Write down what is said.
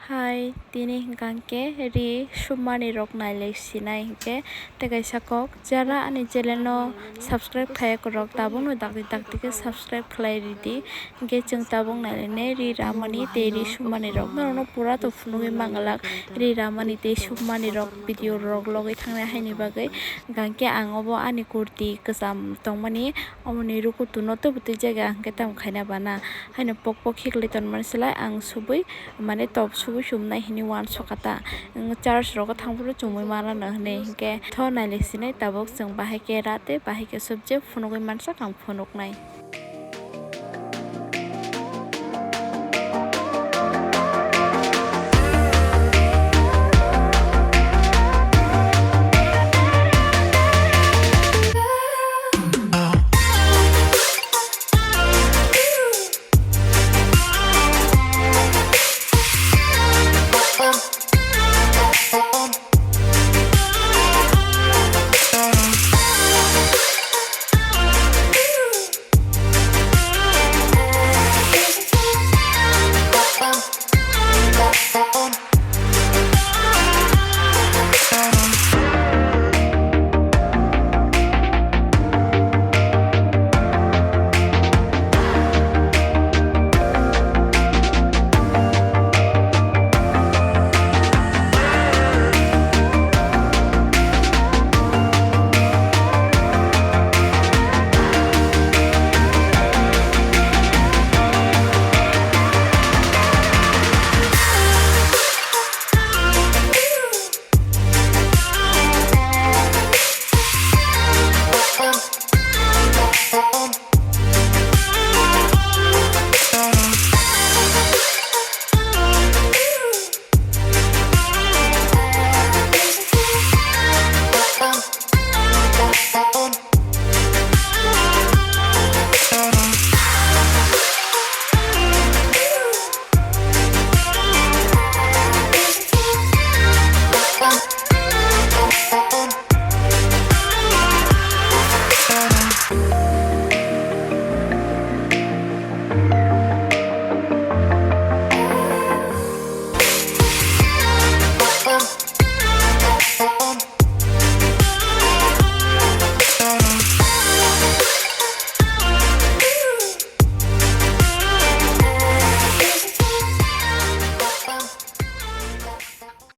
Hai, tini hingke ri sumani rok nailek sinai hingke tegai sakok jara ani channel no subscribe khai korok tabung no dakti ke subscribe khlai ridi hingke chung tabung nailene ri ramani te ri sumani rok no pura to phunugui mangalak ri ramani te sumani rok video rok logoi thangna haini bagui hingke ang obo ani kurti kwcham tongmani omoni rukutu no tubutui jaga hingke tam khaina bana haino pokpok higli tonmani ang subui mane top subui sumnai hini amswk church rogo thangfru chumui mala no hinui hingke tho nailek sinai tabuk chung bahai ke rate bahai ke subje phunugui mansak ang phunuknai.